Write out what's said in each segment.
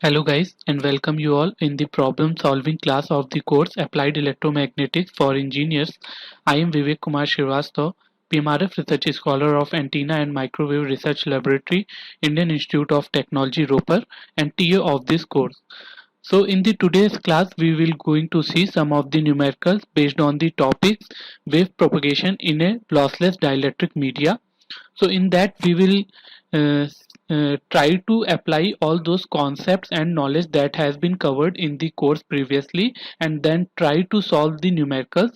Hello guys and welcome you all in the problem solving class of the course Applied Electromagnetics for Engineers. I am Vivek Kumar Srivastava, PMRF Research Scholar of Antenna and Microwave Research Laboratory, Indian Institute of Technology, Ropar, and TA of this course. So in the today's class we will going to see some of the numericals based on the topics wave propagation in a lossless dielectric media. So in that we will uh, try to apply all those concepts and knowledge that has been covered in the course previously, and then try to solve the numericals.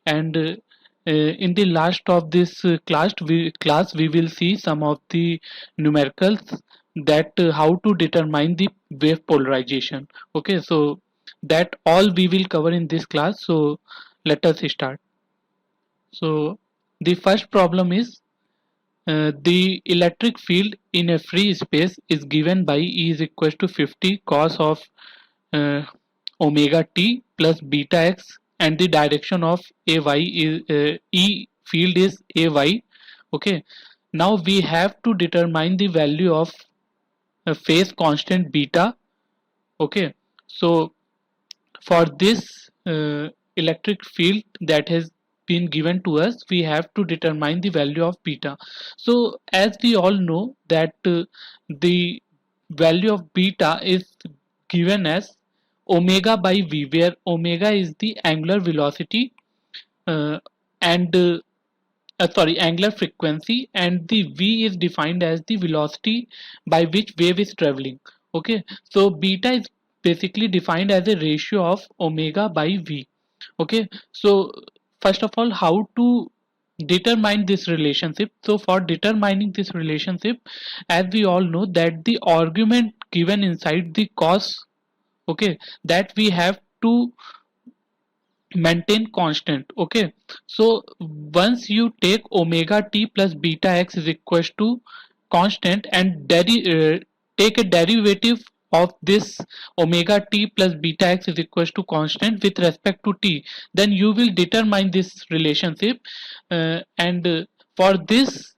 And in the last of this class we will see some of the numericals that how to determine the wave polarization. Okay, so that all we will cover in this class. So let us start. So the first problem is the electric field in a free space is given by E is equal to 50 cos of uh, omega t plus beta x, and the direction of ay is E field is ay. Okay, now we have to determine the value of phase constant beta. Okay, so for this electric field that has been given to us, we have to determine the value of beta. So as we all know that the value of beta is given as omega by v, where omega is the angular velocity uh, and angular frequency, and the v is defined as the velocity by which wave is traveling. Okay, so beta is basically defined as a ratio of omega by v. Okay, so first of all, how to determine this relationship? So for determining this relationship, as we all know that the argument given inside the cos, okay, that we have to maintain constant. Okay, so once you take omega t plus beta x is equals to constant and take a derivative of this omega t plus beta x is equals to constant with respect to t, then you will determine this relationship. And for this,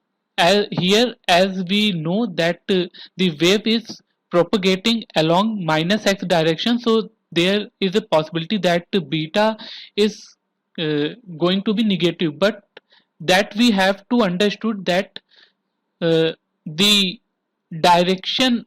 here as we know that the wave is propagating along minus x direction, so there is a possibility that beta is going to be negative, but that we have to understood that the direction,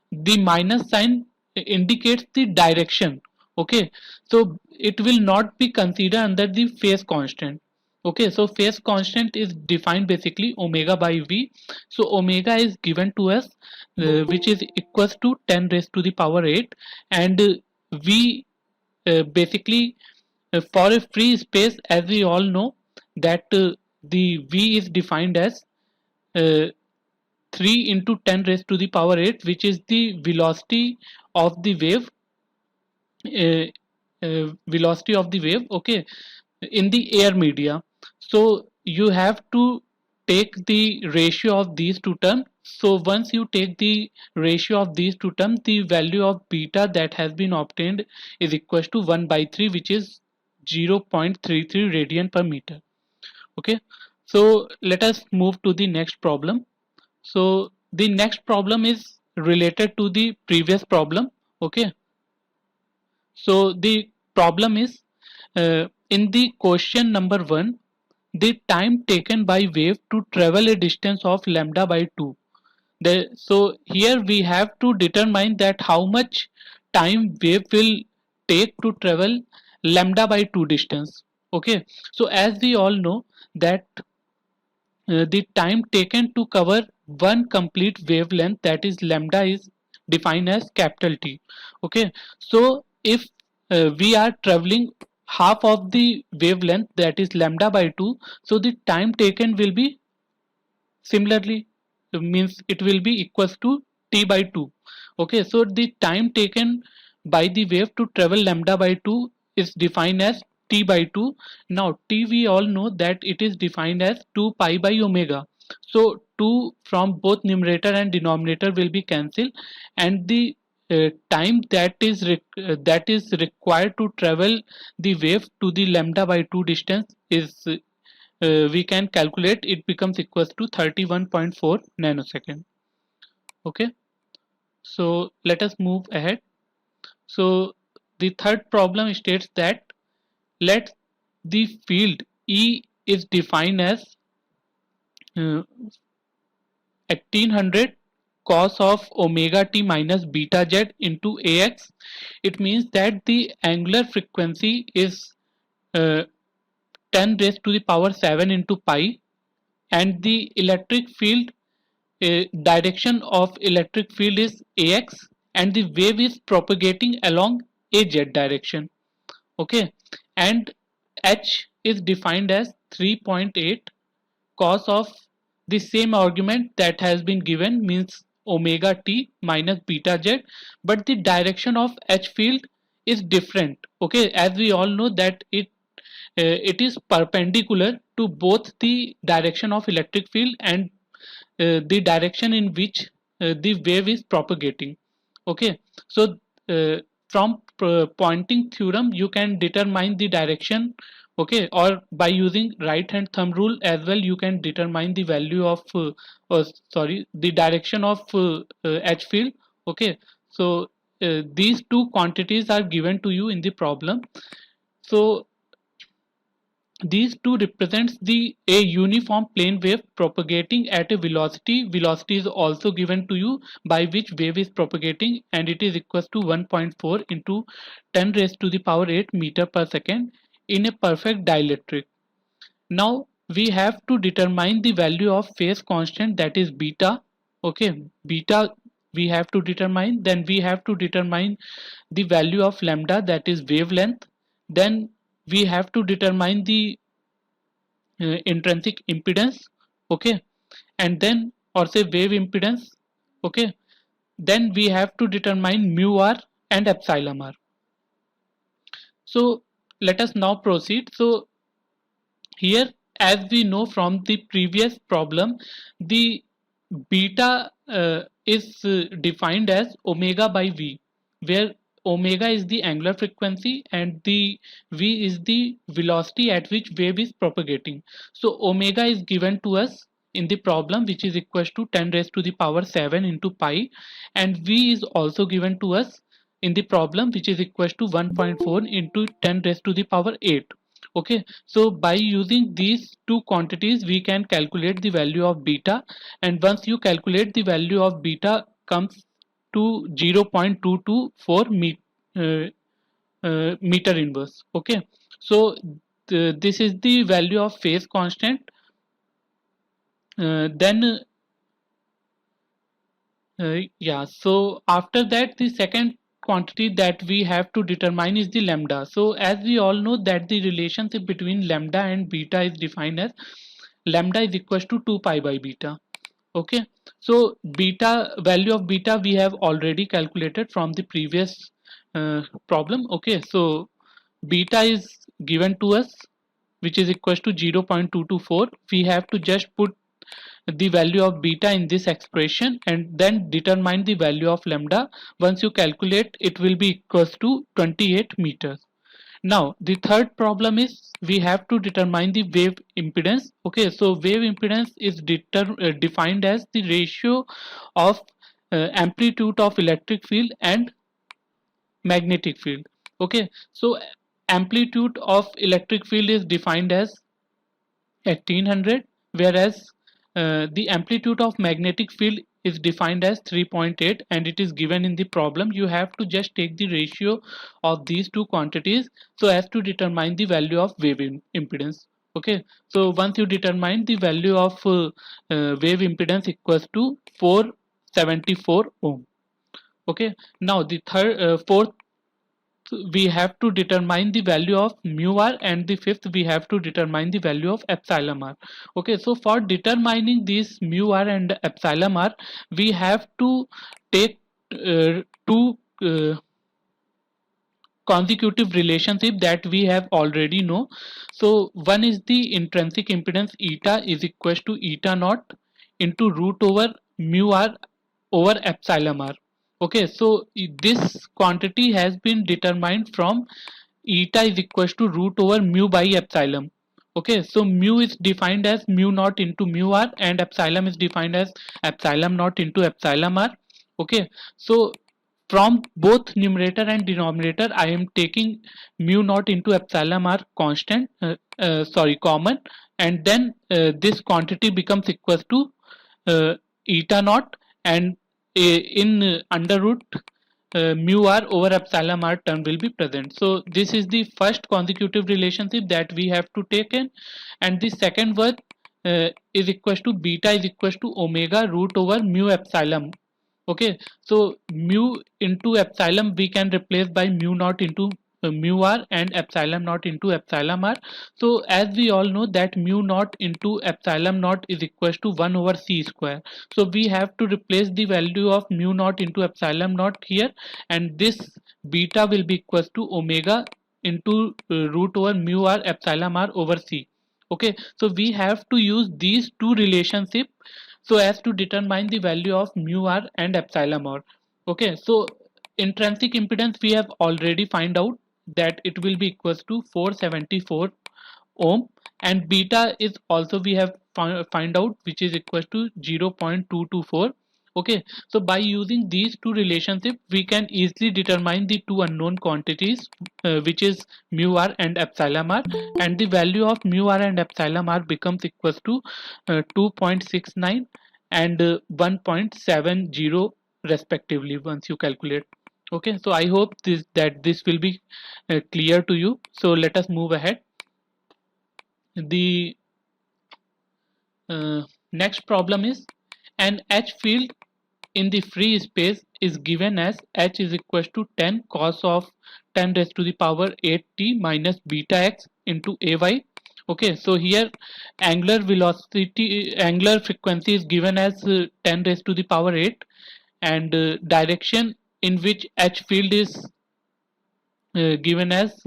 the minus sign indicates the direction. Okay, so it will not be considered under the phase constant. Okay, so phase constant is defined basically omega by v. So omega is given to us which is equals to 10 raised to the power 8, and v basically for a free space, as we all know that the v is defined as uh, 3 into 10 raised to the power 8, which is the velocity of the wave, velocity of the wave, okay, in the air media. So you have to take the ratio of these two terms. So once you take the ratio of these two terms, the value of beta that has been obtained is equal to 1 by 3, which is 0.33 radian per meter. Okay, so let us move to the next problem. So the next problem is related to the previous problem. Okay, so the problem is in the question number 1, the time taken by wave to travel a distance of lambda by 2. So here we have to determine that how much time wave will take to travel lambda by 2 distance. Okay, so as we all know that the time taken to cover one complete wavelength, that is lambda, is defined as capital T. Okay, so if we are traveling half of the wavelength, that is lambda by 2, so the time taken will be similarly, means it will be equals to t by 2. Okay, so the time taken by the wave to travel lambda by 2 is defined as t by 2. Now t, we all know that it is defined as 2 pi by omega. So 2 from both numerator and denominator will be cancelled, and the time that is required to travel the wave to the lambda by 2 distance is we can calculate, it becomes equals to 31.4 nanosecond. Okay, So let us move ahead. So the third problem states that let the field E is defined as 1800 cos of omega t minus beta z into ax. It means that the angular frequency is 10 raised to the power 7 into pi, and the electric field direction of electric field is ax, and the wave is propagating along az direction. Okay, and h is defined as 3.8 cos of the same argument that has been given, means omega t minus beta z, but the direction of h field is different. Okay, as we all know that it is perpendicular to both the direction of electric field and the direction in which the wave is propagating. Okay, so from pointing theorem you can determine the direction. Okay, or by using right hand thumb rule as well you can determine the value of the direction of h field. Okay, so these two quantities are given to you in the problem. So these two represents the a uniform plane wave propagating at a velocity. Velocity is also given to you by which wave is propagating, and it is equals to 1.4 into 10 raised to the power 8 meter per second in a perfect dielectric. Now we have to determine the value of phase constant, that is beta. Okay, beta we have to determine. Then we have to determine the value of lambda, that is wavelength. Then we have to determine the intrinsic impedance. Okay, and then, or say, wave impedance. Okay, then we have to determine mu r and epsilon r. So let us now proceed. So here, as we know from the previous problem, the beta is defined as omega by v, where omega is the angular frequency and the v is the velocity at which wave is propagating. So omega is given to us in the problem, which is equals to 10 raised to the power 7 into pi, and v is also given to us in the problem, which is equals to 1.4 into 10 raised to the power 8. Okay, so by using these two quantities we can calculate the value of beta, and once you calculate the value of beta comes to 0.224 meter inverse. Okay, so this is the value of phase constant. Then yeah, so after that the second quantity that we have to determine is the lambda. So as we all know that the relationship between lambda and beta is defined as lambda is equals to 2 pi by beta. Okay, so beta, value of beta we have already calculated from the previous problem. Okay, so beta is given to us, which is equals to 0.224. We have to just put the value of beta in this expression and then determine the value of lambda. Once you calculate, it will be equals to 28 meters. Now the third problem is we have to determine the wave impedance. Okay, so wave impedance is defined as the ratio of amplitude of electric field and magnetic field. Okay, so amplitude of electric field is defined as 1800, whereas the amplitude of magnetic field is defined as 3.8, and it is given in the problem. You have to just take the ratio of these two quantities so as to determine the value of wave impedance. Okay, so once you determine the value of wave impedance equals to 474 ohm. Okay, now the fourth we have to determine the value of mu r, and the fifth we have to determine the value of epsilon r. Okay, so for determining these mu r and epsilon r, we have to take two consecutive relationship that we have already know. So one is the intrinsic impedance eta is equals to eta naught into root over mu r over epsilon r. Okay, so this quantity has been determined from eta is equals to root over mu by epsilon. Okay, so mu is defined as mu naught into mu r and epsilon is defined as epsilon naught into epsilon r. Okay, so from both numerator and denominator I am taking mu naught into epsilon r constant, common, and then this quantity becomes equals to eta naught, and in under root mu r over epsilon r term will be present. So this is the first consecutive relationship that we have to take in, and the second one is equals to beta is equals to omega root over mu epsilon. Okay, so mu into epsilon we can replace by mu naught into mu r and epsilon naught into epsilon r. So as we all know that mu naught into epsilon naught is equals to 1 over c square. So we have to replace the value of mu naught into epsilon naught here, and this beta will be equals to omega into root over mu r epsilon r over c. Okay, so we have to use these two relationships so as to determine the value of mu r and epsilon r. Okay, so intrinsic impedance we have already find out that it will be equals to 474 ohm, and beta is also we have find out which is equals to 0.224. Okay, so by using these two relationships we can easily determine the two unknown quantities which is mu r and epsilon r, and the value of mu r and epsilon r becomes equals to 2.69 and 1.70 respectively once you calculate. Okay, so I hope this will be clear to you. So let us move ahead. The next problem is an H field in the free space is given as H is equals to 10 cos of 10 raised to the power 8t minus beta x into ay. Okay, so here angular frequency is given as 10 raised to the power 8, and direction in which H field is given as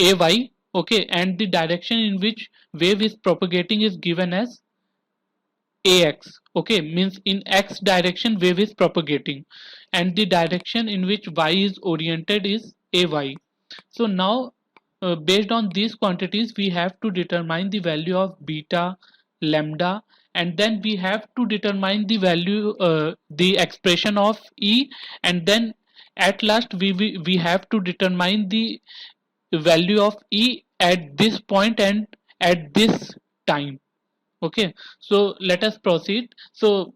ay. Okay, and the direction in which wave is propagating is given as ax. Okay, means in x direction wave is propagating, and the direction in which y is oriented is ay. So now based on these quantities we have to determine the value of beta, lambda, and then we have to determine the value the expression of E, and then at last we have to determine the value of E at this point and at this time. Okay, so let us proceed. So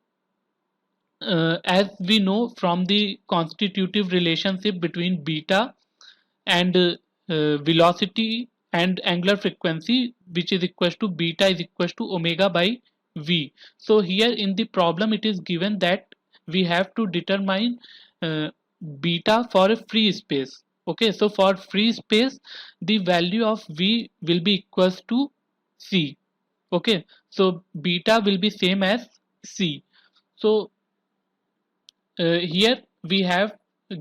as we know from the constitutive relationship between beta and velocity and angular frequency, which is equals to beta is equals to omega by v. So here in the problem it is given that we have to determine uh, beta for a free space. Okay, so for free space the value of v will be equals to c. Okay, so beta will be same as c. So here we have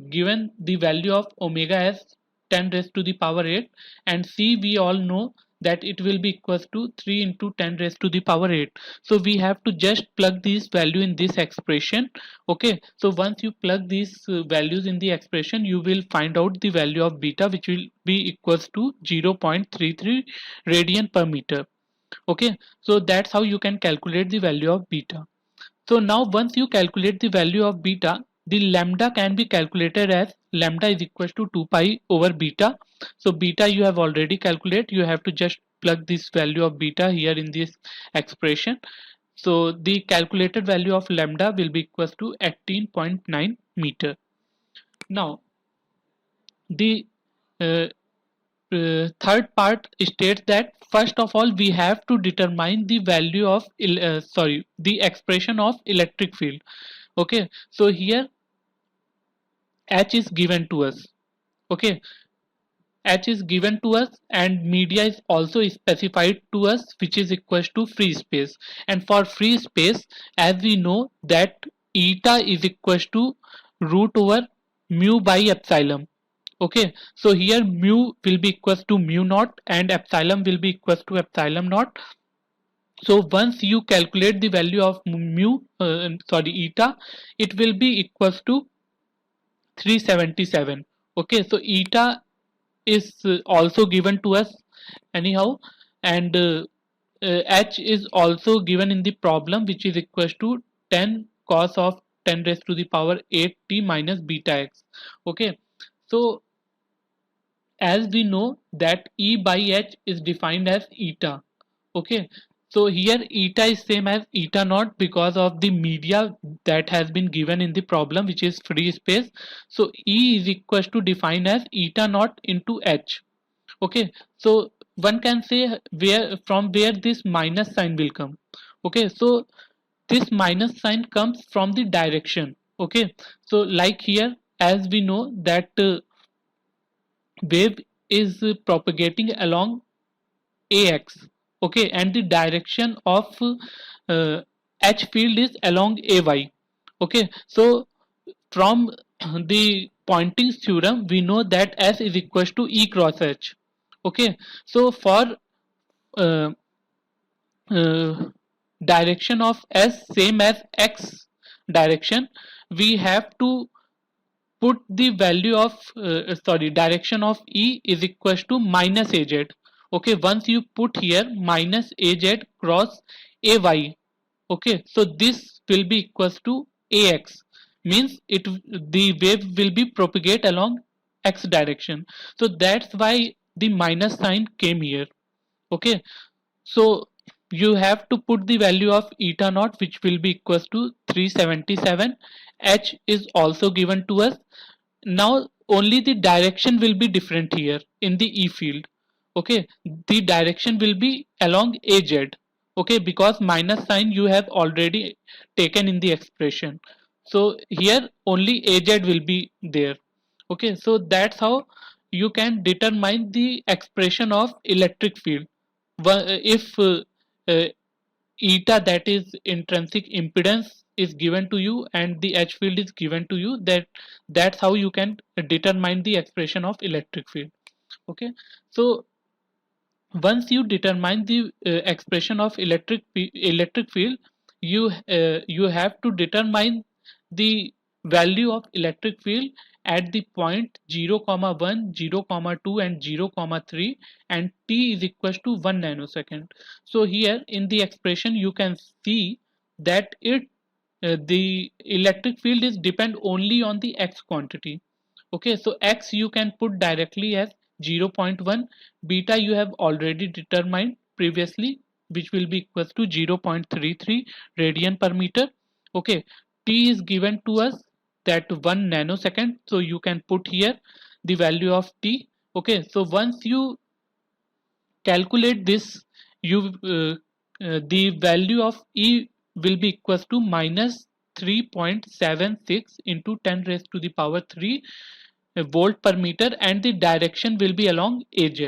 given the value of omega as 10 raised to the power 8, and c we all know that it will be equals to 3 into 10 raised to the power 8. So we have to just plug this value in this expression. Okay, so once you plug these values in the expression you will find out the value of beta, which will be equals to 0.33 radian per meter. Okay, so that's how you can calculate the value of beta. So now once you calculate the value of beta, the lambda can be calculated as lambda is equals to 2 pi over beta. So beta you have already calculated, you have to just plug this value of beta here in this expression. So the calculated value of lambda will be equals to 18.9 meter. Now the uh, third part states that first of all we have to determine the value of the expression of electric field. Okay, so here H is given to us. Okay, H is given to us and media is also specified to us, which is equals to free space, and for free space as we know that eta is equals to root over mu by epsilon. Okay, so here mu will be equals to mu naught and epsilon will be equals to epsilon naught. So once you calculate the value of eta, it will be equals to 377. Okay, so eta is also given to us anyhow, and h is also given in the problem, which is equals to 10 cos of 10 raised to the power 8t minus beta x. Okay, so as we know that E by H is defined as eta. Okay, so here eta is same as eta naught because of the media that has been given in the problem, which is free space. So E is equals to defined as eta naught into H. Okay, so one can say where from where this minus sign will come. Okay, so this minus sign comes from the direction. Okay, so like here, as we know that wave is propagating along ax, okay, and the direction of uh, h field is along ay. Okay, so from the Poynting theorem we know that s is equals to e cross h. Okay, so for uh, uh, direction of s same as x direction, we have to put the value of direction of E is equals to minus AZ. Okay, once you put here minus AZ cross AY, okay, so this will be equals to AX, means the wave will be propagate along X direction. So that's why the minus sign came here. Okay, so you have to put the value of eta naught, which will be equals to 377. H is also given to us. Now only the direction will be different here in the E field. Okay, the direction will be along AZ. Okay, because minus sign you have already taken in the expression. So here only AZ will be there. Okay, so that's how you can determine the expression of electric field. If uh, eta, that is intrinsic impedance, is given to you and the H field is given to you, that's how you can determine the expression of electric field. Okay, so once you determine the expression of electric field, you have to determine the value of electric field at the point 0 comma 1 0 comma 2 and 0 comma 3, and t is equals to 1 nanosecond. So here in the expression you can see that the electric field is depend only on the x quantity. Okay, so x you can put directly as 0.1, beta you have already determined previously, which will be equals to 0.33 radian per meter. Okay, t is given to us that 1 nanosecond, so you can put here the value of t. Okay, so once you calculate this, you the value of E will be equals to minus 3.76 into 10 raised to the power 3 volt per meter, and the direction will be along AZ.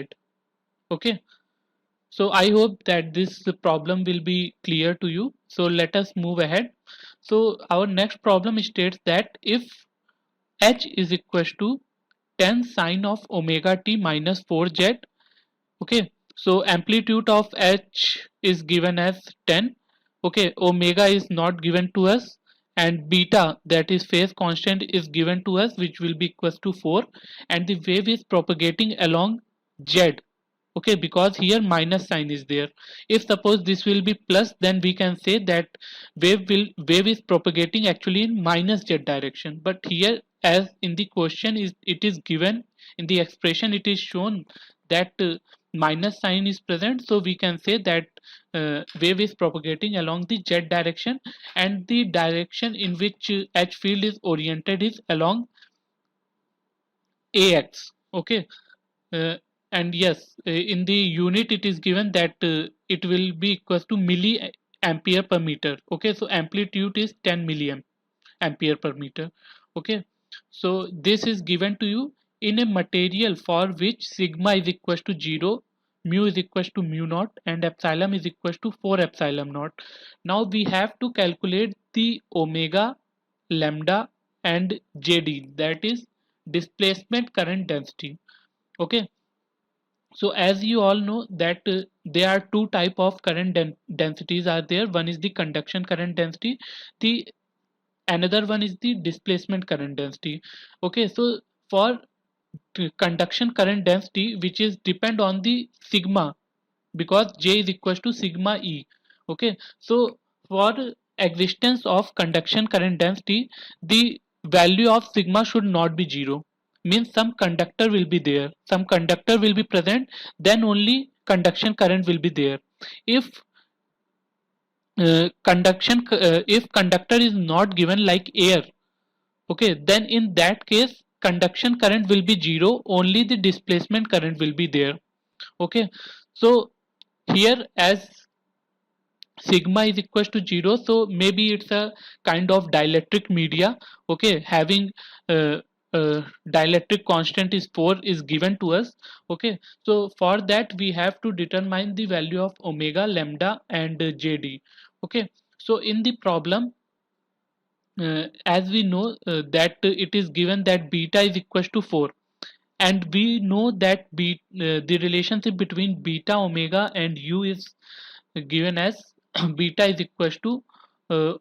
Okay, so I hope that this problem will be clear to you. So let us move ahead. So our next problem states that if H is equals to 10 sine of omega t minus 4z. Okay, so amplitude of H is given as 10. Okay, omega is not given to us, and beta, that is phase constant, is given to us, which will be equals to 4, and the wave is propagating along Z. Okay, because here minus sign is there. If suppose this will be plus, then we can say that wave is propagating actually in minus Z direction. But here, as in the question is it is given in the expression, it is shown that minus sign is present, so we can say that wave is propagating along the Z direction, and the direction in which H field is oriented is along AX. Okay, uh, and yes, in the unit it is given that it will be equals to milliampere per meter. Okay, so amplitude is 10 milliampere per meter. Okay, so this is given to you in a material for which sigma is equals to 0, mu is equals to mu naught, and epsilon is equals to 4 epsilon naught. Now we have to calculate the omega, lambda, and jd, that is displacement current density. Okay, so as you all know that there are two type of current densities are there. One is the conduction current density, the another one is the displacement current density. Okay, so for conduction current density, which is depend on the sigma, because J is equals to sigma E. Okay, so for existence of conduction current density, the value of sigma should not be zero. Means some conductor will be there, some conductor will be present, then only conduction current will be there. If if conductor is not given like air, okay, then in that case conduction current will be zero, only the displacement current will be there. Okay, so here as sigma is equals to 0, so maybe it's a kind of dielectric media, okay, having uh, dielectric constant is 4 is given to us. Okay, so for that we have to determine the value of omega, lambda and jd. Okay, so in the problem, as we know that it is given that beta is equals to 4, and we know that the relationship between beta, omega and u is given as beta is equals to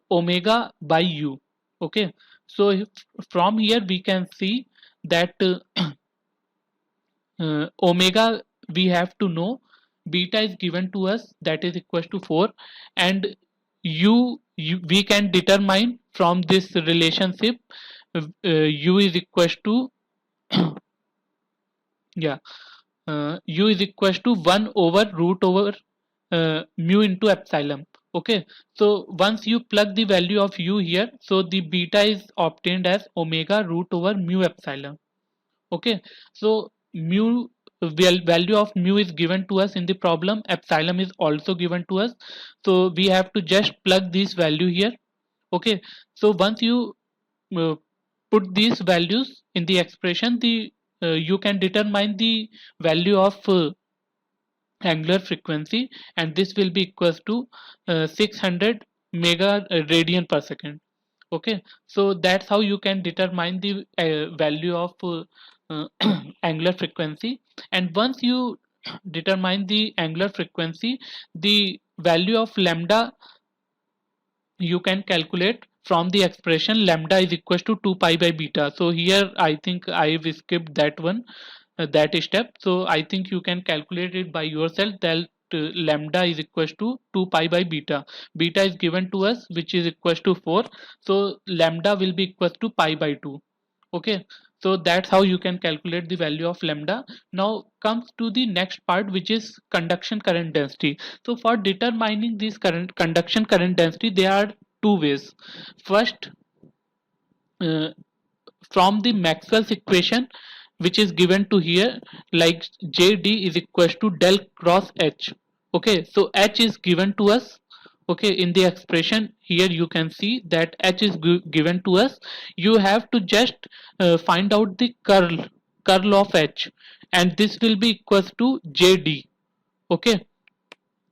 omega by u. Okay, so from here we can see that omega we have to know, beta is given to us that is equals to 4, and u we can determine from this relationship u is equals to yeah, u is equals to 1 over root over mu into epsilon. Okay, so once you plug the value of u here, so the beta is obtained as omega root over mu epsilon. Okay, so mu value of mu is given to us in the problem, epsilon is also given to us, so we have to just plug this value here. Okay, so once you uh, put these values in the expression, the you can determine the value of angular frequency, and this will be equals to 600 mega radian per second. Okay, so that's how you can determine the value of angular frequency. And once you determine the angular frequency, the value of lambda you can calculate from the expression lambda is equals to 2 pi by beta. So here I think I've skipped that one, that step, so I think you can calculate it by yourself that lambda is equals to 2 pi by beta. Beta is given to us which is equals to 4, so lambda will be equals to pi by 2. Okay, so that's how you can calculate the value of lambda. Now comes to the next part, which is conduction current density. So for determining this current conduction current density, there are two ways. First, uh, from the Maxwell's equation, which is given to here, like jd is equals to del cross h. Okay, so h is given to us. Okay, in the expression here you can see that h is given to us. You have to just find out the curl of h, and this will be equals to jd. Okay,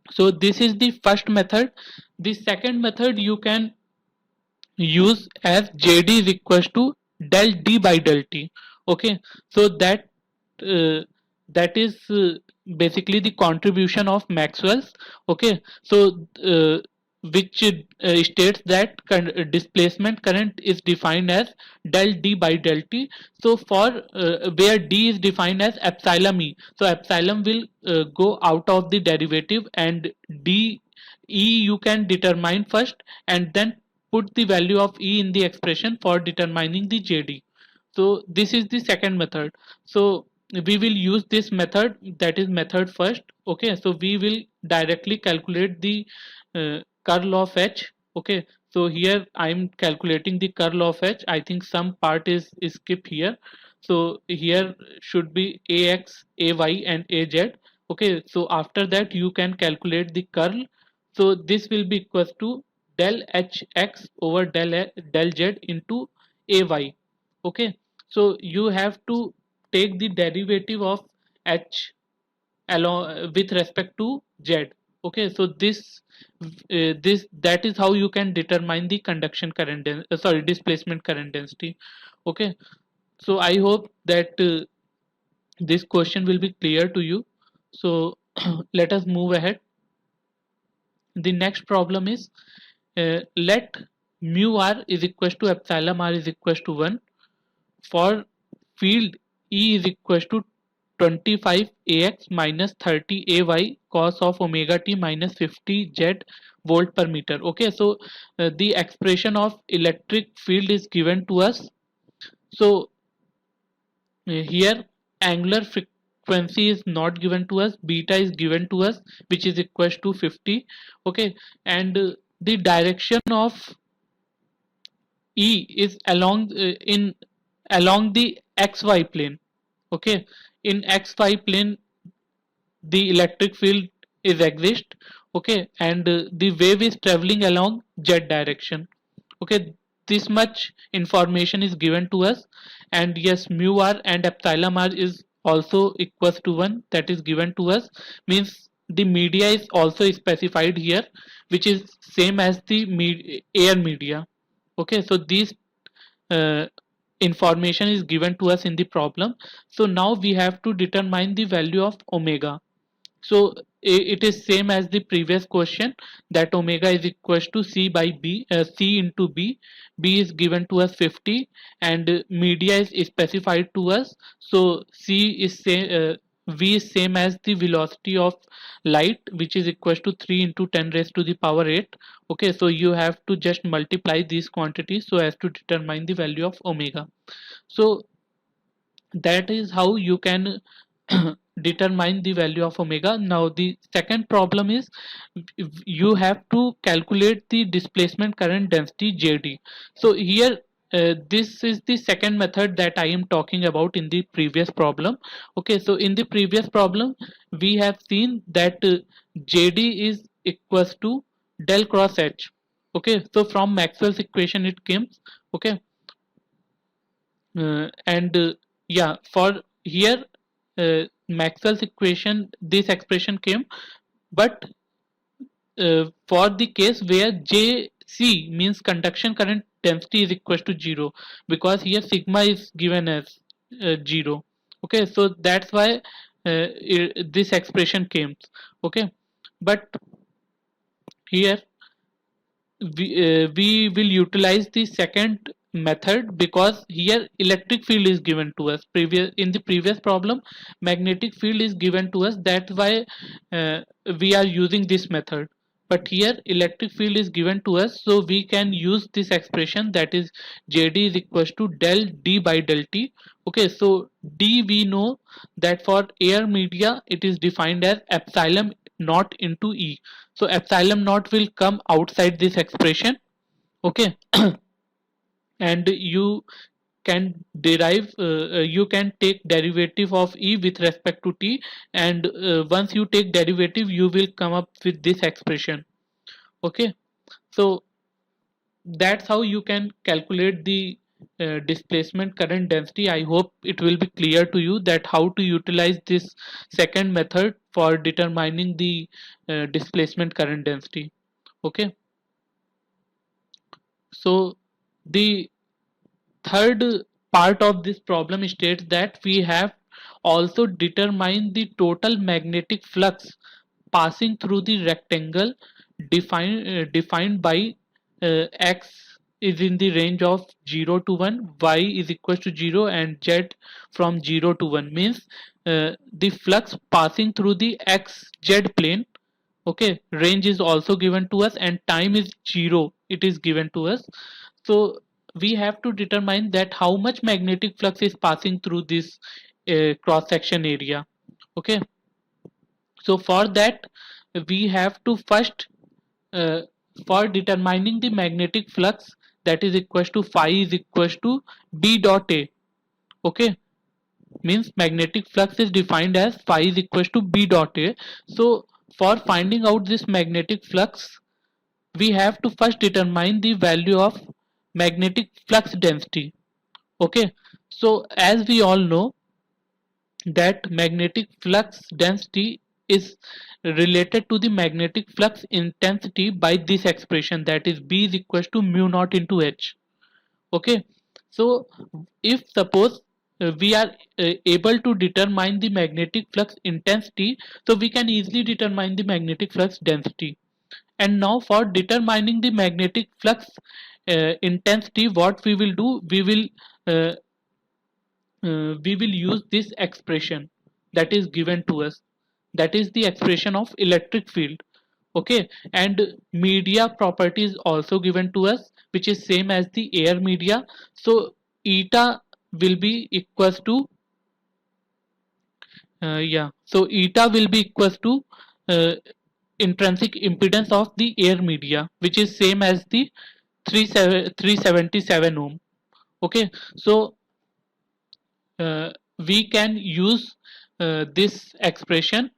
so this is the first method. The second method you can use as jd is equals to del d by del t. Okay, so uh, that is basically the contribution of Maxwell's. Okay, so which states that displacement current is defined as del d by del t. So for where d is defined as epsilon e, so epsilon will go out of the derivative, and d e you can determine first and then put the value of e in the expression for determining the jd. So this is the second method. So we will use this method, that is method first. Okay, so we will directly calculate the curl of h. Okay, so here I am calculating the curl of h. I think some part is skipped here, so here should be ax, ay and az. Okay, so after that you can calculate the curl. So this will be equals to del hx over del z into ay. Okay, so you have to take the derivative of h along with respect to z. Okay, so this that is how you can determine the conduction current sorry, displacement current density. Okay, so I hope that this question will be clear to you. So let us move ahead. The next problem is let mu r is equals to epsilon r is equals to 1 for field E is equals to 25 ax minus 30 ay cos of omega t minus 50 z volt per meter. Okay, so the expression of electric field is given to us. So here angular frequency is not given to us, beta is given to us, which is equals to 50. Okay, and the direction of E is along the xy plane. Okay, in xy plane the electric field is exist. Okay, and the wave is traveling along z direction. Okay, this much information is given to us, and yes, mu r and epsilon r is also equals to 1, that is given to us. Means the media is also specified here, which is same as the air media. Okay, so these uh, information is given to us in the problem. So now we have to determine the value of omega. So it is same as the previous question, that omega is equals to c by b, c into b. B is given to us 50, and media is specified to us. So c is same, v is same as the velocity of light, which is equals to 3 into 10 raised to the power 8. Okay, so you have to just multiply these quantities so as to determine the value of omega. So that is how you can determine the value of omega. Now the second problem is you have to calculate the displacement current density JD. So here this is the second method that I am talking about in the previous problem. Okay, so in the previous problem we have seen that JD is equals to del cross H. Okay, so from Maxwell's equation it comes. Okay, and yeah, for here Maxwell's equation this expression came, but for the case where JC means conduction current density is equal to 0, because here sigma is given as 0. Okay, so that's why this expression came. Okay, but here we will utilize the second method, because here electric field is given to us. In the previous problem magnetic field is given to us, that's why we are using this method. But here electric field is given to us, so we can use this expression, that is JD is equals to del D by del T. Okay, so D we know that for air media it is defined as epsilon naught into E. So epsilon naught will come outside this expression. Okay, and you can derive you can take derivative of E with respect to T, and once you take derivative you will come up with this expression. Okay, so that's how you can calculate the displacement current density. I hope it will be clear to you that how to utilize this second method for determining the displacement current density. Okay, so the third part of this problem states that we have also determined the total magnetic flux passing through the rectangle defined by x is in the range of 0 to 1, y is equal to 0, and z from 0 to 1. Means the flux passing through the xz plane. Okay, range is also given to us, and time is 0, it is given to us. So we have to determine that how much magnetic flux is passing through this cross section area. Okay, so for that we have to first uh, for determining the magnetic flux, that is equals to phi is equals to B dot A. Okay, means magnetic flux is defined as phi is equals to B dot A. So for finding out this magnetic flux we have to first determine the value of magnetic flux density. Okay, so as we all know that magnetic flux density is related to the magnetic flux intensity by this expression, that is B is equals to mu naught into H. Okay, so if suppose we are able to determine the magnetic flux intensity, so we can easily determine the magnetic flux density. And now for determining the magnetic flux intensity, what we will do, we will use this expression. that is given to us. That is the expression of electric field. Okay, and media property is also given to us, which is same as the air media. So eta will be equals to yeah, so eta will be equals to uh, intrinsic impedance of the air media, which is same as the 377 ohm. Okay, so we can use this expression,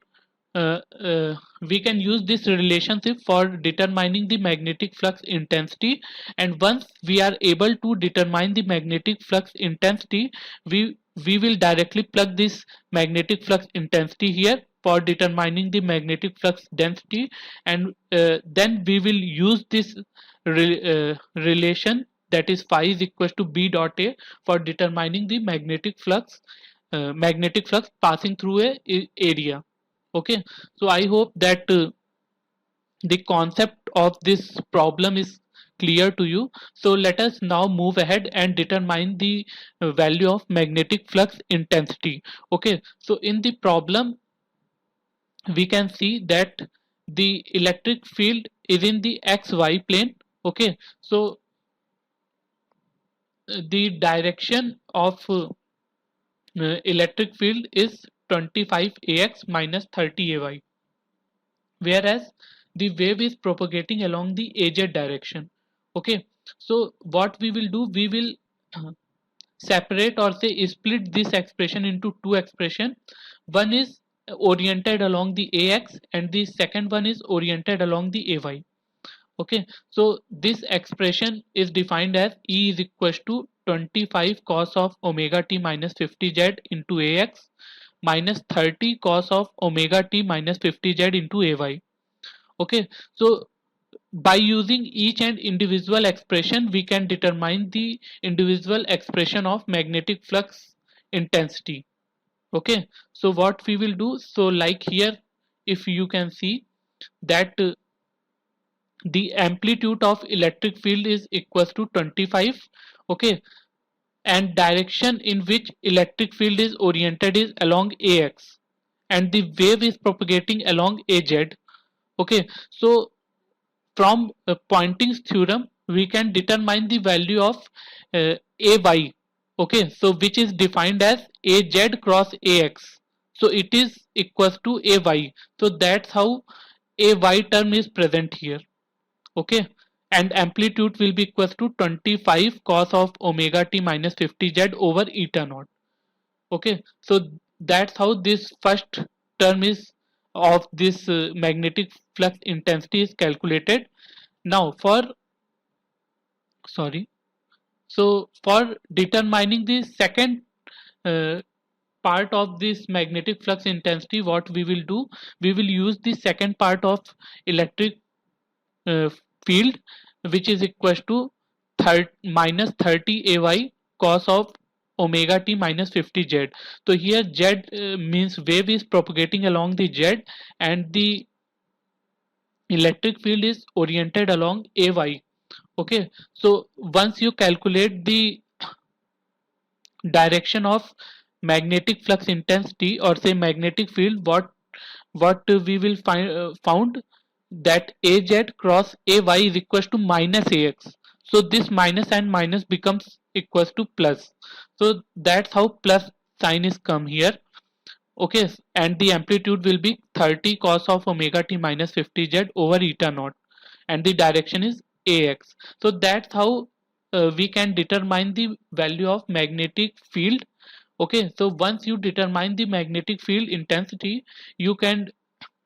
uh, uh, we can use this relationship for determining the magnetic flux intensity. And once we are able to determine the magnetic flux intensity, we will directly plug this magnetic flux intensity here for determining the magnetic flux density. And then we will use this relation, that is phi is equals to b dot a, for determining the magnetic flux passing through a area. Okay, so I hope that the concept of this problem is clear to you. So let us now move ahead and determine the value of magnetic flux intensity. Okay, so in the problem we can see that the electric field is in the xy plane. Okay, so the direction of electric field is 25 ax minus 30 ay, whereas the wave is propagating along the az direction. Okay, so what we will do, we will separate or say split this expression into two expression. One is oriented along the ax and the second one is oriented along the ay. Okay, so this expression is defined as E is equals to 25 cos of omega t minus 50 z into ax minus 30 cos of omega t minus 50 z into ay. Okay, so by using each and individual expression we can determine the individual expression of magnetic flux intensity. Okay, so what we will do, so like here if you can see that the amplitude of electric field is equals to 25. Okay, and direction in which electric field is oriented is along ax and the wave is propagating along az. Okay, so from Poynting's theorem we can determine the value of ay. Okay, so which is defined as az cross ax, so it is equals to ay. So that's how ay term is present here. Okay, and amplitude will be equals to 25 cos of omega t minus 50 z over eta naught. Okay, so that's how this first term is of this magnetic flux intensity is calculated. Now for sorry, so for determining the second uh, part of this magnetic flux intensity, what we will do, we will use the second part of electric uh, field, which is equals to minus 30 ay cos of omega t minus 50 z. So here z means wave is propagating along the z and the electric field is oriented along ay. Okay, so once you calculate the direction of magnetic flux intensity or say magnetic field, what we will find found that az cross ay is equals to minus ax. So this minus and minus becomes equals to plus. So that's how plus sign is come here. Okay, and the amplitude will be 30 cos of omega t minus 50 z over eta naught and the direction is ax. So that's how we can determine the value of magnetic field. Okay, so once you determine the magnetic field intensity, you can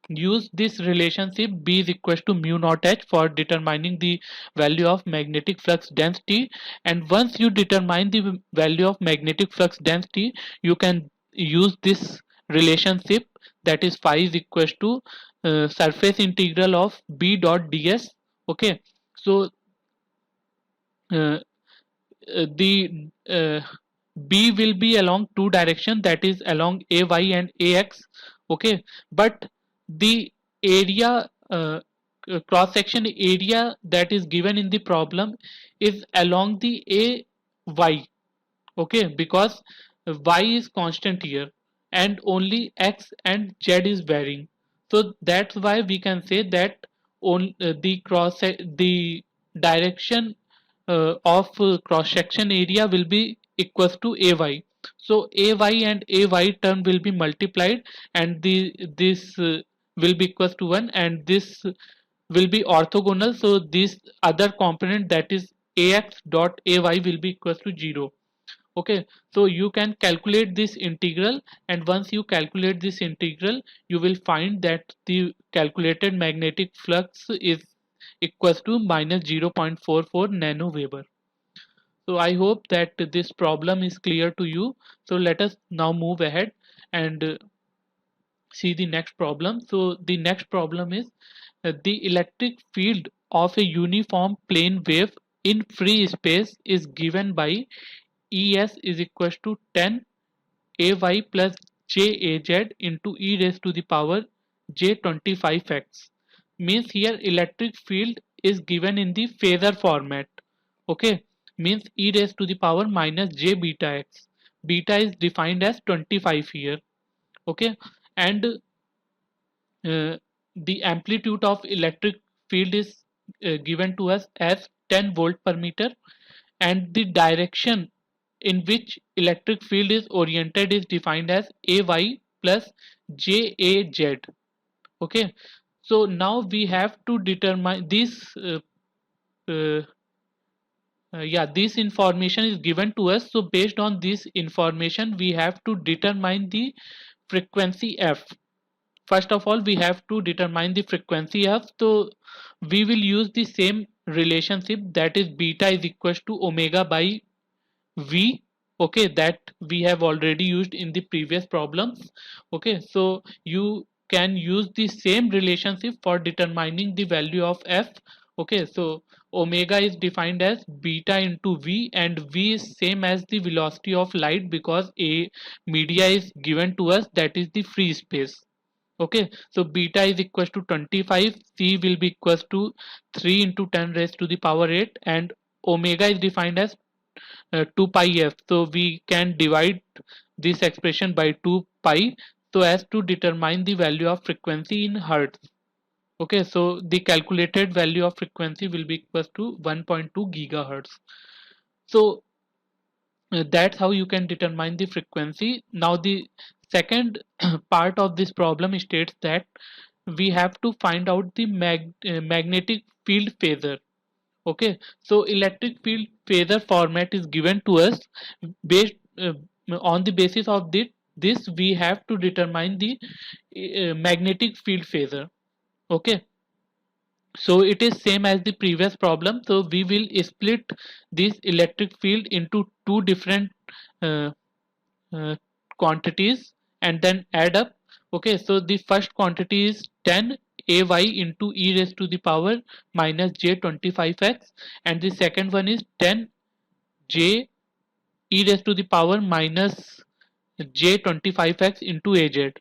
use this relationship B is equals to mu naught H for determining the value of magnetic flux density. And once you determine the value of magnetic flux density, you can use this relationship, that is phi is equals to surface integral of B dot ds. Okay, so uh, the B will be along two direction, that is along ay and ax. Okay, but the area cross section area that is given in the problem is along the ay. Okay, because y is constant here and only x and z is varying. So that's why we can say that on the direction of cross section area will be equals to ay. So ay and ay term will be multiplied, and this will be equals to 1, and this will be orthogonal. So this other component, that is ax dot ay, will be equals to 0. Okay, so you can calculate this integral, and once you calculate this integral, you will find that the calculated magnetic flux is equals to minus 0.44 nano Weber. So I hope that this problem is clear to you. So let us now move ahead and see the next problem. So the next problem is the electric field of a uniform plane wave in free space is given by Es is equals to 10 ay plus jaz into e raised to the power j25x. Means here electric field is given in the phasor format. Okay, means e raised to the power minus j beta x. Beta is defined as 25 here. Okay, and the amplitude of electric field is given to us as 10 volt per meter, and the direction in which electric field is oriented is defined as ay plus jaz. Okay, so now we have to determine this uh, yeah, this information is given to us. So based on this information, we have to determine the frequency f. First of all, we have to determine the frequency f. So we will use the same relationship, that is beta is equals to omega by v. Okay, that we have already used in the previous problems. Okay, so you can use the same relationship for determining the value of f. Okay, so omega is defined as beta into v, and v is same as the velocity of light, because a media is given to us, that is the free space. Okay, so beta is equals to 25, c will be equals to 3 into 10 raised to the power 8, and omega is defined as 2 pi f. So we can divide this expression by 2 pi so as to determine the value of frequency in hertz. Okay, so the calculated value of frequency will be equals to 1.2 gigahertz. So that's how you can determine the frequency. Now the second part of this problem states that we have to find out the magnetic field phasor. Okay, so electric field phasor format is given to us. Based on the basis of this we have to determine the magnetic field phasor. Okay, so it is same as the previous problem. So we will split this electric field into two different uh, uh, quantities and then add up. Okay, so the first quantity is 10 ay into e raised to the power minus j25x, and the second one is 10 j e raised to the power minus j25x into az.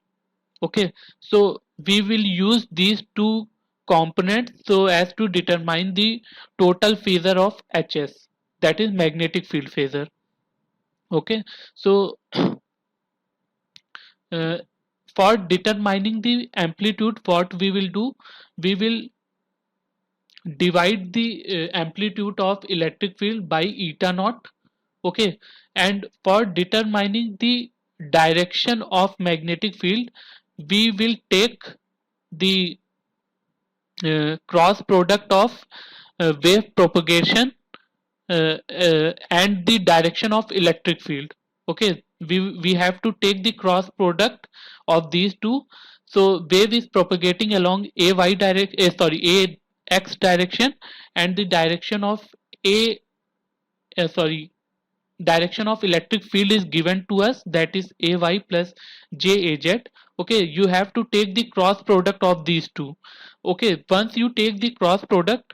Okay, so we will use these two components so as to determine the total phasor of hs, that is magnetic field phasor. Okay, so uh, for determining the amplitude, what we will do, we will divide the amplitude of electric field by eta naught. Okay, and for determining the direction of magnetic field, we will take the cross product of wave propagation and the direction of electric field. Okay, we have to take the cross product of these two. So wave is propagating along a y direct sorry a x direction, and the direction of a sorry direction of electric field is given to us, that is ay plus jaz. Okay, you have to take the cross product of these two. Okay, once you take the cross product,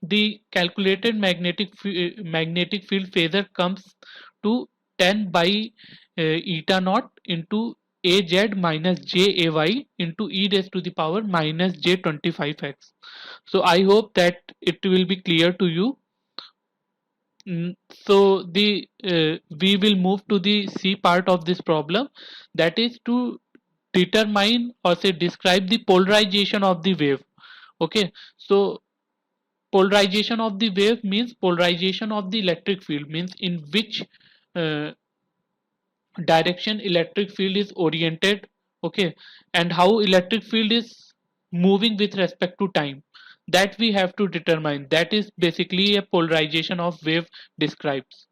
the calculated magnetic field phasor comes to 10 by eta naught into az minus jay into e raised to the power minus j25x. So I hope that it will be clear to you. So the we will move to the C part of this problem, that is to determine or say describe the polarization of the wave. Okay, so polarization of the wave means polarization of the electric field, means in which uh, direction electric field is oriented. Okay, and how electric field is moving with respect to time, that we have to determine. That is basically a polarization of wave describes.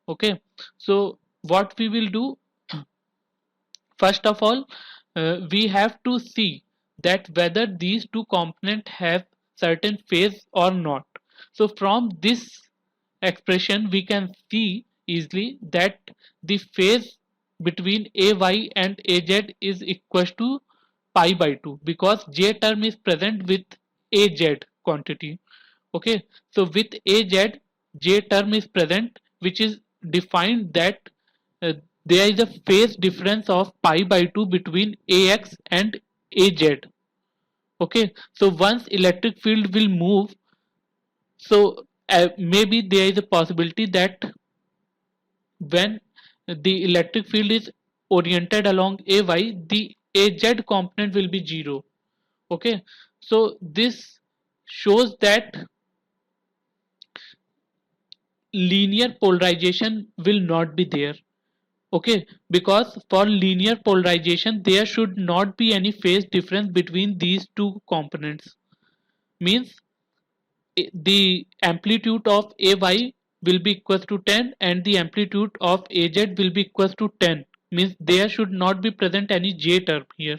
Okay, so what we will do, first of all, we have to see that whether these two components have certain phase or not. So from this expression we can see easily that the phase between AY and AZ is equal to pi by 2, because J term is present with AZ quantity. Okay, so with AZ, J term is present, which is defined that uh, there is a phase difference of pi by 2 between AX and AZ. Okay, so once electric field will move, so maybe there is a possibility that when the electric field is oriented along AY, the AZ component will be 0. Okay, so this shows that linear polarization will not be there. Okay, because for linear polarization there should not be any phase difference between these two components, means the amplitude of AY will be equal to 10 and the amplitude of AZ will be equal to 10, means there should not be present any J term here.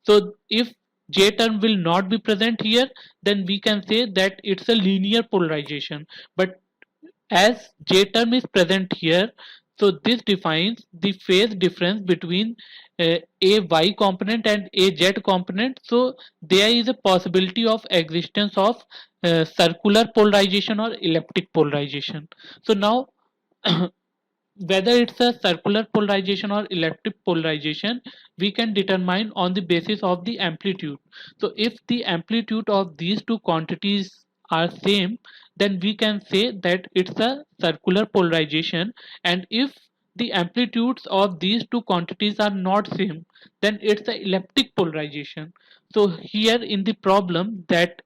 So if J term will not be present here, then we can say that it's a linear polarization. But as J term is present here, so this defines the phase difference between a Y component and a Z component. So there is a possibility of existence of circular polarization or elliptic polarization. So now whether it's a circular polarization or elliptic polarization, we can determine on the basis of the amplitude. So if the amplitude of these two quantities are same, then we can say that it's a circular polarization. And if the amplitudes of these two quantities are not same, then it's a elliptic polarization. So here in the problem, that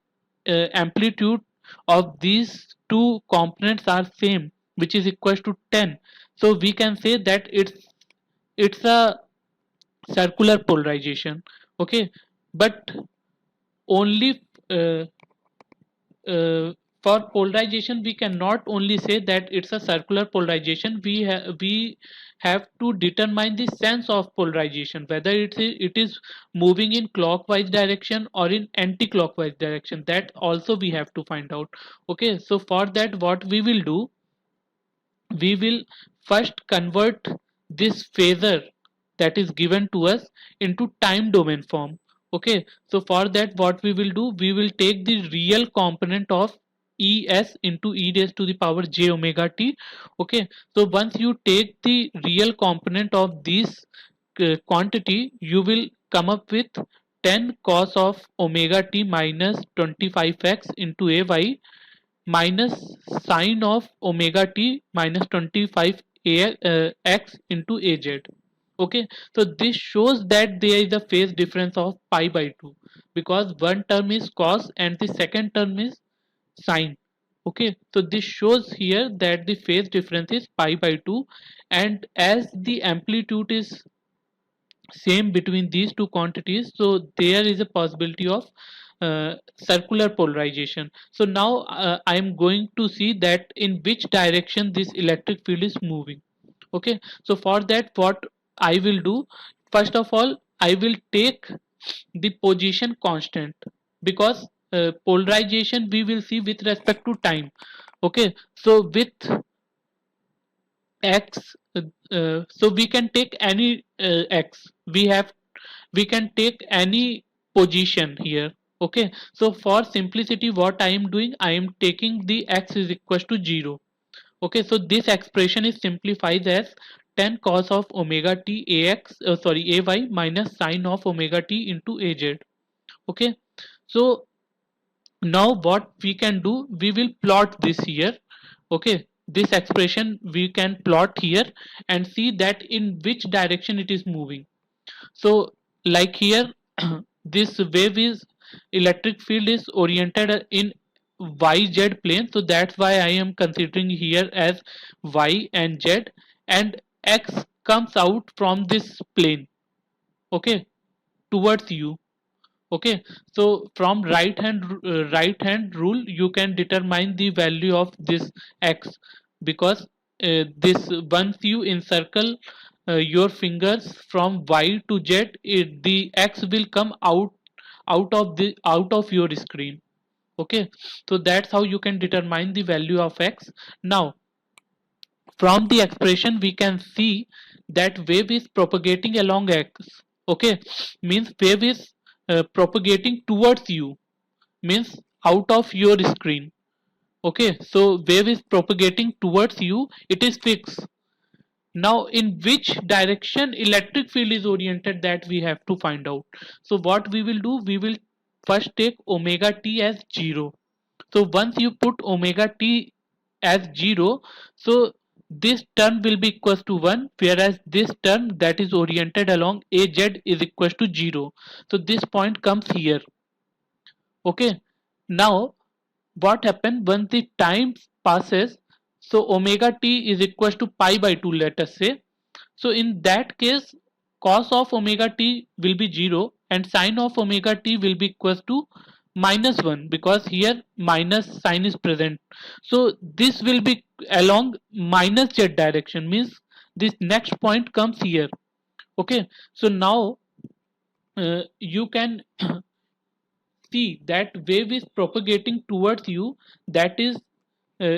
amplitude of these two components are same, which is equal to 10, so we can say that it's a circular polarization. Okay, but only for polarization we cannot only say that it's a circular polarization. We have to determine the sense of polarization, whether it is moving in clockwise direction or in anti-clockwise direction. That also we have to find out. Okay, so for that what we will do, we will first convert this phasor that is given to us into time domain form. Okay, so for that what we will do, we will take the real component of es into e raised to the power j omega t. Okay, so once you take the real component of this quantity, you will come up with 10 cos of omega t minus 25x into ay minus sine of omega t minus 25 x into az. Okay, so this shows that there is a phase difference of pi by 2, because one term is cos and the second term is sine. Okay, so this shows here that the phase difference is pi by 2, and as the amplitude is same between these two quantities, so there is a possibility of circular polarization. So now I am going to see that in which direction this electric field is moving. Okay, so for that what I will do, first of all I will take the position constant, because polarization we will see with respect to time. Okay, so with x, so we can take any x, we can take any position here. Okay, so for simplicity what I am doing, I am taking the x is equal to 0. Okay, so this expression is simplified as 10 cos of omega t ax, ay minus sine of omega t into az. Okay, so now what we can do, we will plot this here. Okay, this expression we can plot here and see that in which direction it is moving. So like here this wave is electric field is oriented in YZ plane, so that's why I am considering here as Y and Z, and X comes out from this plane, okay, towards you. Okay, so from right hand rule you can determine the value of this X, because this once you encircle your fingers from Y to Z, the X will come out of your screen. Okay, so that's how you can determine the value of X. Now from the expression we can see that wave is propagating along X. Okay, means wave is propagating towards you, means out of your screen. Okay, so wave is propagating towards you, it is fixed. Now in which direction electric field is oriented, that we have to find out. So what we will do, we will first take omega t as 0. So once you put omega t as 0, so this term will be equals to 1, whereas this term that is oriented along az is equals to 0. So this point comes here. Okay, now what happens once the time passes, so omega t is equals to pi by 2, let us say. So in that case cos of omega t will be 0 and sine of omega t will be equals to minus 1, because here minus sign is present. So this will be along minus z direction, means this next point comes here. Okay, so now you can see that wave is propagating towards you, that is uh,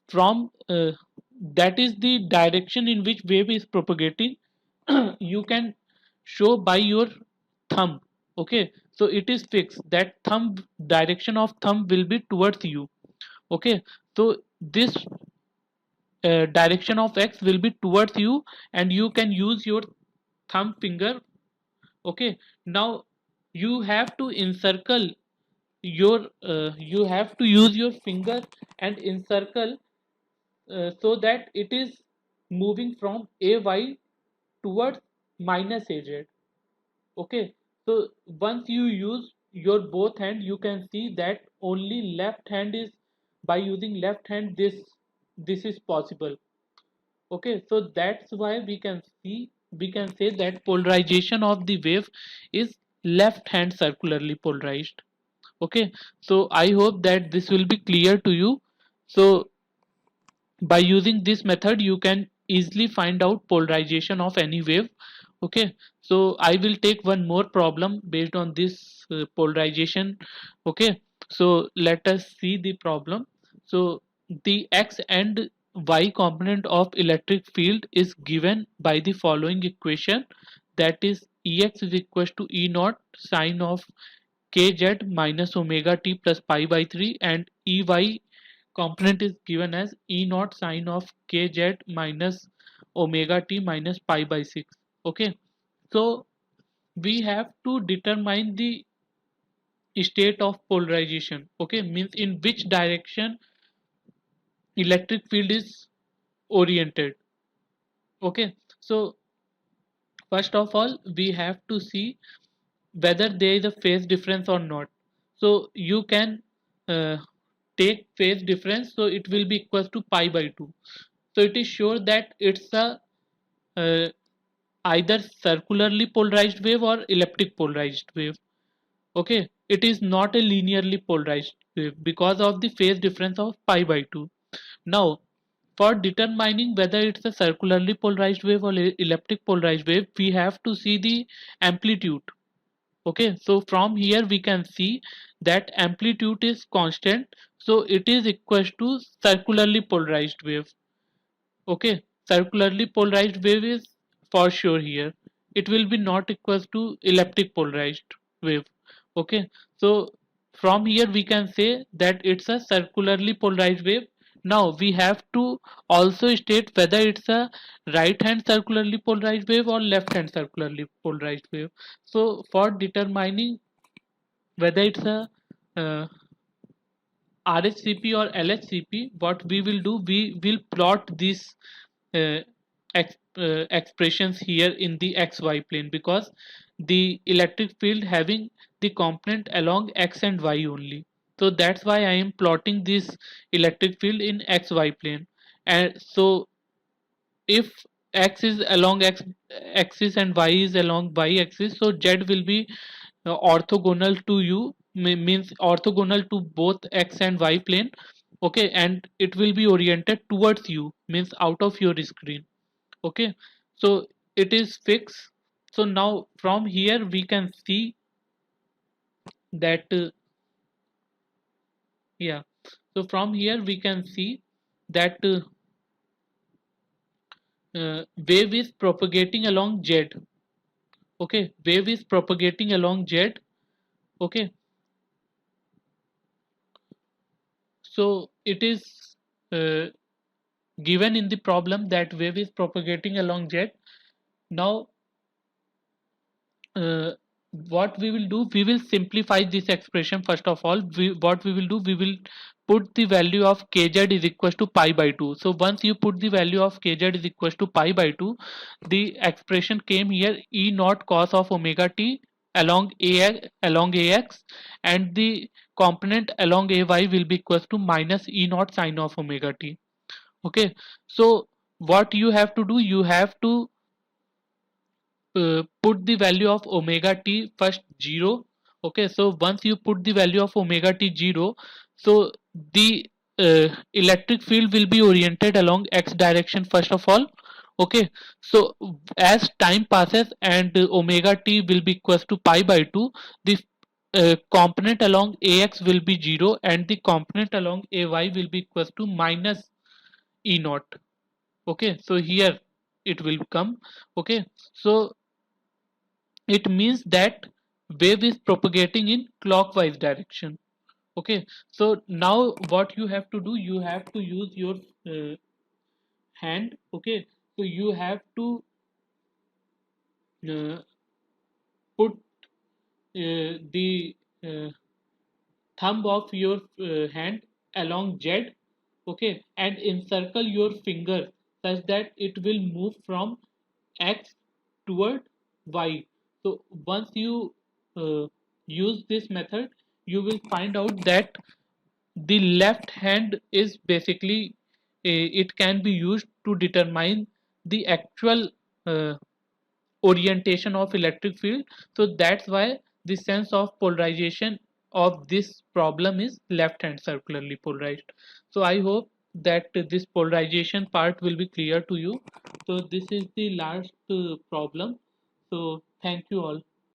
from that is the direction in which wave is propagating. You can show by your thumb. Okay, so it is fixed that thumb direction of thumb will be towards you. Okay, so this direction of X will be towards you and you can use your thumb finger. Okay, now you have to encircle your you have to use your finger and encircle so that it is moving from AY towards minus AZ. Okay, so once you use your both hand, you can see that only left hand is, by using left hand this is possible. Okay, so that's why we can say that polarization of the wave is left hand circularly polarized. Okay, so I hope that this will be clear to you. So by using this method you can easily find out polarization of any wave. Okay, so I will take one more problem based on this polarization. Okay, so let us see the problem. So the x and y component of electric field is given by the following equation, that is Ex is equal to E naught sine of kz minus omega t plus pi by 3, and Ey component is given as E naught sine of kz minus omega t minus pi by 6. Okay, so we have to determine the state of polarization. Okay, means in which direction electric field is oriented. Okay, so first of all we have to see whether there is a phase difference or not. So you can uh, take phase difference, so it will be equal to pi by 2. So it is sure that it's a uh, either circularly polarized wave or elliptic polarized wave. Okay, it is not a linearly polarized wave because of the phase difference of pi by 2. Now for determining whether it's a circularly polarized wave or elliptic polarized wave, we have to see the amplitude. Okay, so from here we can see that amplitude is constant, so it is equal to circularly polarized wave. Okay, circularly polarized wave is for sure here, it will be not equal to elliptic polarized wave. Okay, so from here we can say that it's a circularly polarized wave. Now we have to also state whether it's a right hand circularly polarized wave or left hand circularly polarized wave. So for determining whether it's a uh, RHCP or LHCP, what we will do, we will plot these uh, expressions here in the XY plane, because the electric field having the component along X and Y only. So that's why I am plotting this electric field in XY plane. And so if X is along X axis and Y is along Y axis, so Z will be orthogonal to you, means orthogonal to both X and Y plane. Okay, and it will be oriented towards you, means out of your screen. Okay, so it is fixed. So now from here we can see that yeah, so from here we can see that wave is propagating along Z. Okay, wave is propagating along Z. Okay, so it is uh, given in the problem that wave is propagating along Z. Now uh, what we will do, we will simplify this expression. First of all, what we will do, we will put the value of kz is equals to pi by 2. So once you put the value of kz is equals to pi by 2, the expression came here, e naught cos of omega t along ax, and the component along ay will be equals to minus e naught sine of omega t. Okay, so what you have to do, you have to put the value of omega t first 0. Okay, so once you put the value of omega t 0, so the electric field will be oriented along x direction first of all. Okay, so as time passes and omega t will be equals to pi by 2, the component along ax will be 0 and the component along ay will be equals to minus e naught. Okay, so here it will come. Okay, so it means that wave is propagating in clockwise direction. Okay, so now what you have to do, you have to use your hand. Okay, so you have to uh, put the thumb of your hand along Z. Okay, and encircle your finger such that it will move from X toward Y. So once you use this method, you will find out that the left hand is basically it can be used to determine the actual orientation of electric field. So that's why the sense of polarization of this problem is left hand circularly polarized. So I hope that this polarization part will be clear to you. So this is the last problem. So thank you all.